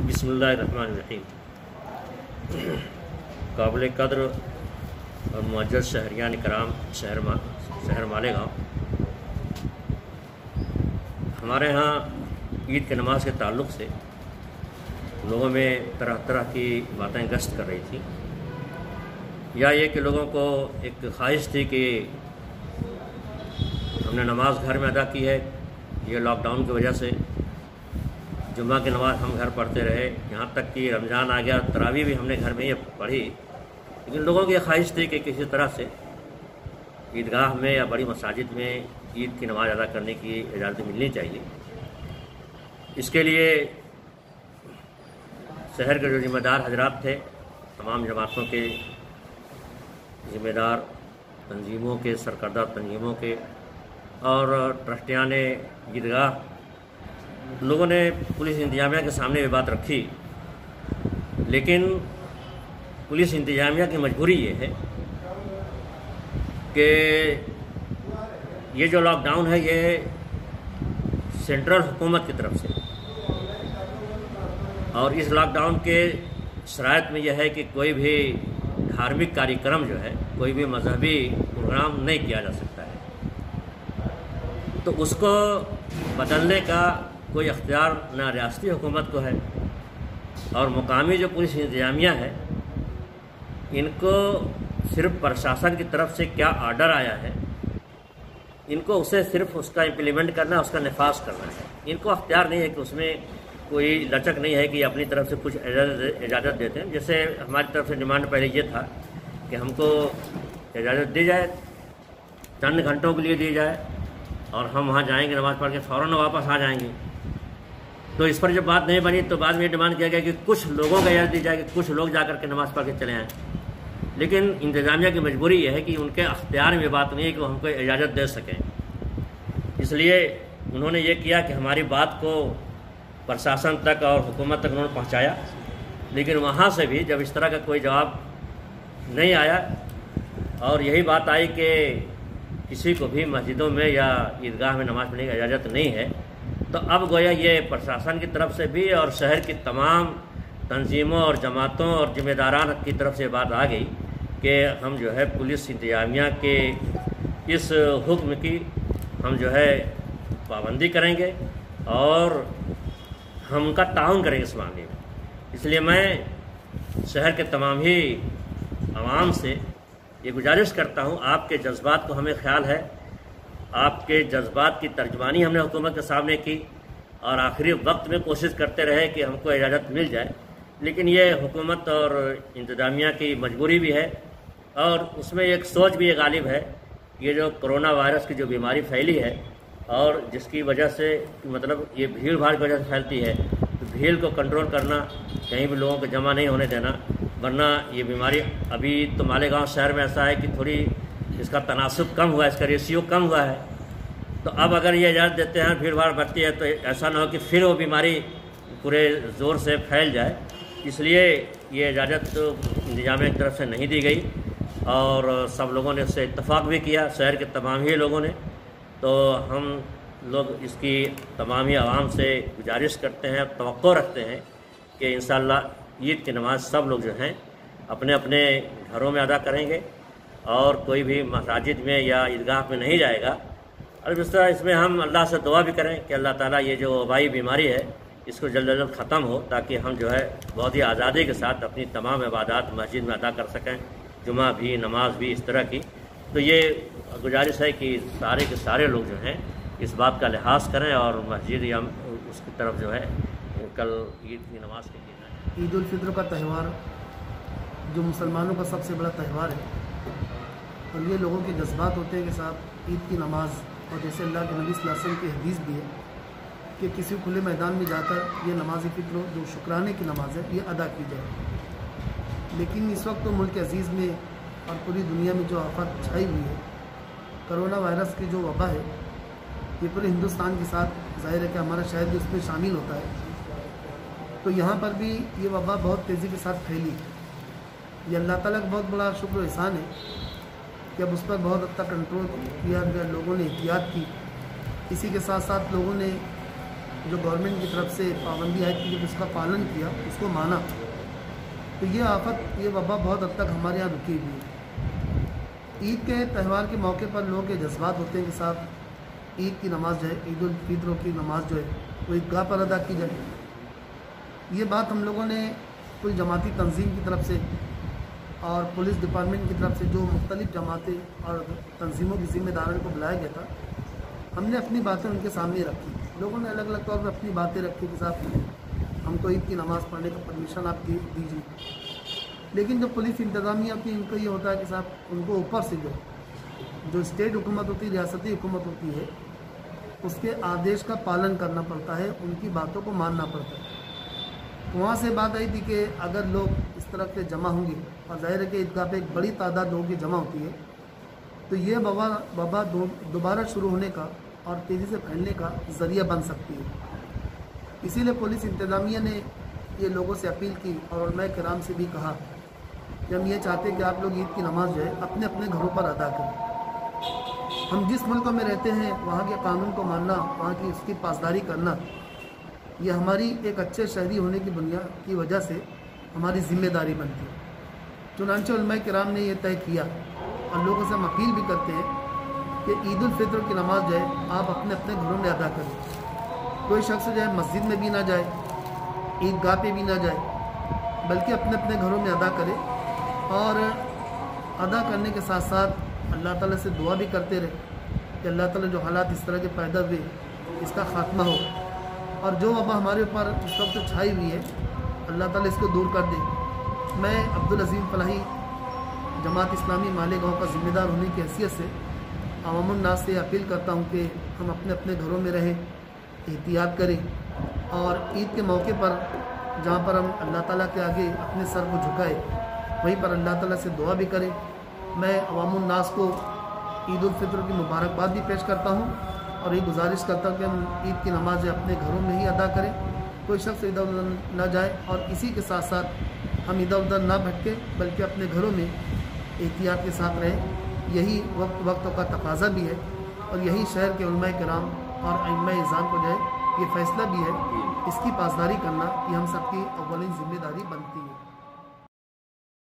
بسم اللہ الرحمن الرحیم۔ قابل قدر اور معزز شہریان کرام شہر مالیگاؤں، ہمارے ہاں عید کی نماز کے تعلق سے لوگوں میں طرح طرح کی باتیں گشت کر رہی تھیں، یا یہ کہ لوگوں کو ایک خواہش تھی کہ ہم نے نماز گھر میں ادا کی ہے، یہ لاک ڈاؤن کی وجہ سے جمعہ کی نماز ہم گھر پڑھتے رہے، یہاں تک کہ رمضان آ گیا، تراویح بھی ہم نے گھر میں یہ پڑھی، لیکن لوگوں کی یہ خواہش تھی کہ کسی طرح سے عیدگاہ میں یا بڑی مساجد میں عید کی نماز ادا کرنے کی اجازت ملنی چاہیے۔ اس کے لیے شہر کے جو ذمہ دار حضرات تھے، تمام جماعتوں کے ذمہ دار، تنظیموں کے سرکردہ تنظیموں کے اور ٹرسٹیان عیدگاہ، لوگوں نے پولیس انتظامیہ کے سامنے یہ بات رکھی، لیکن پولیس انتظامیہ کی مجبوری یہ ہے کہ یہ جو لاک ڈاؤن ہے یہ سینٹرل حکومت کی طرف سے، اور اس لاک ڈاؤن کے شرائط میں یہ ہے کہ کوئی بھی دھارمک کاریہ کرم جو ہے، کوئی بھی مذہبی پروگرام نہیں کیا جا سکتا ہے، تو اس کو بدلنے کا کوئی اختیار نہ ریاستی حکومت کو ہے اور مقامی جو پولیس انتظامیہ ہے، ان کو صرف پرشاسن کی طرف سے کیا آرڈر آیا ہے، ان کو اسے صرف اس کا امپلیمنٹ کرنا، اس کا نفاذ کرنا ہے۔ ان کو اختیار نہیں ہے کہ اس میں کوئی لچک نہیں ہے کہ یہ اپنی طرف سے کچھ اجازت دیتے ہیں۔ جیسے ہماری طرف سے ڈیمانڈ پہلے یہ تھا کہ ہم کو اجازت دی جائے، چند گھنٹوں کے لیے دی جائے، اور ہم وہاں جائیں گے، نماز پڑھ کے فوراً واپس آ جائیں گے۔ تو اس پر جب بات نہیں بنی تو بعد میں یہ ڈیمانڈ کیا گیا کہ کچھ لوگوں کو اجازت دی جائے کہ کچھ لوگ جا کر کے نماز پڑھ کے چلے آئیں، لیکن انتظامیہ کی مجبوری یہ ہے کہ ان کے اختیار میں بات نہیں ہے کہ وہ ہم کو اجازت دے سکیں۔ اس لیے انہوں نے یہ کیا کہ ہماری بات کو پرشاسن تک اور حکومت تک انہوں نے پہنچایا، لیکن وہاں سے بھی جب اس طرح کا کوئی جواب نہیں آیا اور یہی بات آئی کہ کسی کو بھی مسجدوں میں یا عیدگاہ میں نماز پڑھنے کی اجازت نہیں ہے، تو اب گویا یہ پرشاسن کی طرف سے بھی اور شہر کی تمام تنظیموں اور جماعتوں اور ذمہ داران کی طرف سے بات آ گئی کہ ہم جو ہے پولیس انتظامیہ کے اس حکم کی ہم جو ہے پابندی کریں گے اور ہم کا تعاون کریں گے اس معاملے میں۔ اس لیے میں شہر کے تمام ہی عوام سے یہ گزارش کرتا ہوں، آپ کے جذبات کو ہمیں خیال ہے، آپ کے جذبات کی ترجمانی ہم نے حکومت کے سامنے کی اور آخری وقت میں کوشش کرتے رہے کہ ہم کو اجازت مل جائے، لیکن یہ حکومت اور انتظامیہ کی مجبوری بھی ہے، اور اس میں ایک سوچ بھی یہ غالب ہے، یہ جو کرونا وائرس کی جو بیماری پھیلی ہے اور جس کی وجہ سے مطلب یہ بھیڑ بھاڑ کی وجہ سے پھیلتی ہے، تو بھیڑ کو کنٹرول کرنا، کہیں بھی لوگوں کو جمع نہیں ہونے دینا، ورنہ یہ بیماری ابھی تو مالیگاؤں شہر میں ایسا ہے کہ تھوڑی اس کا تناسب کم ہوا ہے، اس کا ریشیو کم ہوا ہے، تو اب اگر یہ اجازت دیتے ہیں بھیڑ بھاڑ بڑھتی ہے تو ایسا نہ ہو کہ پھر وہ بیماری پورے زور سے پھیل جائے۔ اس لیے یہ اجازت انتظامیہ کی طرف سے نہیں دی گئی اور سب لوگوں نے اس سے اتفاق بھی کیا، شہر کے تمام ہی لوگوں نے۔ تو ہم لوگ اس کی تمام ہی عوام سے گزارش کرتے ہیں، توقع رکھتے ہیں کہ انشاءاللہ عید کی نماز سب لوگ جو ہیں اپنے اپنے گھروں میں ادا کریں گے اور کوئی بھی مساجد میں یا عیدگاہ میں نہیں جائے گا۔ اور اس میں ہم اللہ سے دعا بھی کریں کہ اللہ تعالیٰ یہ جو وبائی بیماری ہے اس کو جلد از جلد ختم ہو، تاکہ ہم جو ہے بہت ہی آزادی کے ساتھ اپنی تمام عبادات مسجد میں ادا کر سکیں، جمعہ بھی، نماز بھی، اس طرح کی۔ تو یہ گزارش ہے کہ سارے کے سارے لوگ جو ہیں اس بات کا لحاظ کریں اور مسجد یا اس کی طرف جو ہے کل عید کی نماز کے لیے جائیں۔ عید الفطر کا تہوار جو مسلمانوں کا سب سے بڑا تہوار ہے، اور یہ لوگوں کے جذبات ہوتے ہیں کہ صاحب عید کی نماز، اور جیسے اللہ کے نبی صلی اللہ علیہ وسلم کی حدیث بھی ہے کہ کسی کھلے میدان میں جا کر یہ نماز فطر جو شکرانے کی نماز ہے یہ ادا کی جائے۔ لیکن اس وقت تو ملک عزیز میں اور پوری دنیا میں جو آفت چھائی ہوئی ہے، کرونا وائرس کی جو وبا ہے، یہ پورے ہندوستان کے ساتھ ظاہر ہے کہ ہمارا شہر بھی اس میں شامل ہوتا ہے، تو یہاں پر بھی یہ وبا بہت تیزی کے ساتھ پھیلی ہے۔ یہ اللہ تعالیٰ کا بہت بڑا شکر و احسان ہے کہ اب اس پر بہت حد تک کنٹرول کیا گیا، لوگوں نے احتیاط کی، اسی کے ساتھ ساتھ لوگوں نے جو گورنمنٹ کی طرف سے پابندی عائد کی، جب اس کا پالن کیا، اس کو مانا، تو یہ آفت، یہ وبا بہت حد تک ہمارے یہاں رکی ہوئی ہے۔ عید کے تہوار کے موقع پر لوگوں کے جذبات ہوتے ہیں کہ صاحب عید کی نماز جو ہے، عید الفطر کی نماز جو ہے وہ عیدگاہ پر ادا کی جائے۔ یہ بات ہم لوگوں نے کل جماعتی تنظیم کی طرف سے اور پولیس ڈپارٹمنٹ کی طرف سے، جو مختلف جماعتیں اور تنظیموں کی ذمہ داروں کو بلایا گیا تھا، ہم نے اپنی باتیں ان کے سامنے رکھی۔ لوگوں نے الگ الگ طور پر اپنی باتیں رکھی کہ صاحب ہم کو عید کی نماز پڑھنے کا پرمیشن آپ دیجیے، لیکن جو پولیس انتظامیہ ہوتی ہے، ان کو یہ ہوتا ہے کہ صاحب ان کو اوپر سے جو اسٹیٹ حکومت ہوتی ہے، ریاستی حکومت ہوتی ہے، اس کے آدیش کا پالن کرنا پڑتا ہے، ان کی باتوں کو ماننا پڑتا ہے۔ وہاں سے بات آئی تھی کہ اگر لوگ اس طرح سے جمع ہوں گے، اور ظاہر ہے کہ عیدگاہ پہ ایک بڑی تعداد لوگوں کی جمع ہوتی ہے، تو یہ وبا دوبارہ شروع ہونے کا اور تیزی سے پھیلنے کا ذریعہ بن سکتی ہے۔ اسی لیے پولیس انتظامیہ نے یہ لوگوں سے اپیل کی اور علماء کرام سے بھی کہا کہ ہم یہ چاہتے ہیں کہ آپ لوگ عید کی نماز جو ہے اپنے اپنے گھروں پر ادا کریں۔ ہم جس ملک میں رہتے ہیں وہاں کے قانون کو ماننا، وہاں کی اس کی پاسداری کرنا، یہ ہماری ایک اچھے شہری ہونے کی بنیاد کی وجہ سے ہماری ذمہ داری بنتی ہے۔ چنانچہ علماء کرام نے یہ طے کیا، اور لوگوں سے ہم اپیل بھی کرتے ہیں کہ عید الفطر کی نماز جو ہے آپ اپنے اپنے گھروں میں ادا کریں۔ کوئی شخص جو ہے مسجد میں بھی نہ جائے، عیدگاہ پہ بھی نہ جائے، بلکہ اپنے اپنے گھروں میں ادا کرے، اور ادا کرنے کے ساتھ ساتھ اللہ تعالیٰ سے دعا بھی کرتے رہے کہ اللہ تعالیٰ جو حالات اس طرح کے پیدا ہوئے اس کا خاتمہ ہو، اور جو وبا ہمارے اوپر اس وقت چھائی ہوئی ہے اللہ تعالیٰ اس کو دور کر دے۔ میں عبدالعظیم فلاحی جماعت اسلامی مالیگاؤں کا ذمہ دار ہونے کی حیثیت سے عوام الناس سے اپیل کرتا ہوں کہ ہم اپنے اپنے گھروں میں رہیں، احتیاط کریں، اور عید کے موقع پر جہاں پر ہم اللہ تعالیٰ کے آگے اپنے سر کو جھکائے، وہیں پر اللہ تعالیٰ سے دعا بھی کریں۔ میں عوام الناس کو عید الفطر کی مبارکباد بھی پیش کرتا ہوں، اور یہ گزارش کرتا ہوں کہ ہم عید کی نماز اپنے گھروں میں ہی ادا کریں، کوئی شخص ادھر ادھر نہ جائے، اور اسی کے ساتھ ساتھ ہم ادھر ادھر نہ بھٹکیں بلکہ اپنے گھروں میں احتیاط کے ساتھ رہیں۔ یہی وقت کا تقاضا بھی ہے، اور یہی شہر کے علماء کرام اور ائمہ اعظام کو جو ہے یہ فیصلہ بھی ہے، اس کی پاسداری کرنا یہ ہم سب کی اولین ذمہ داری بنتی ہے۔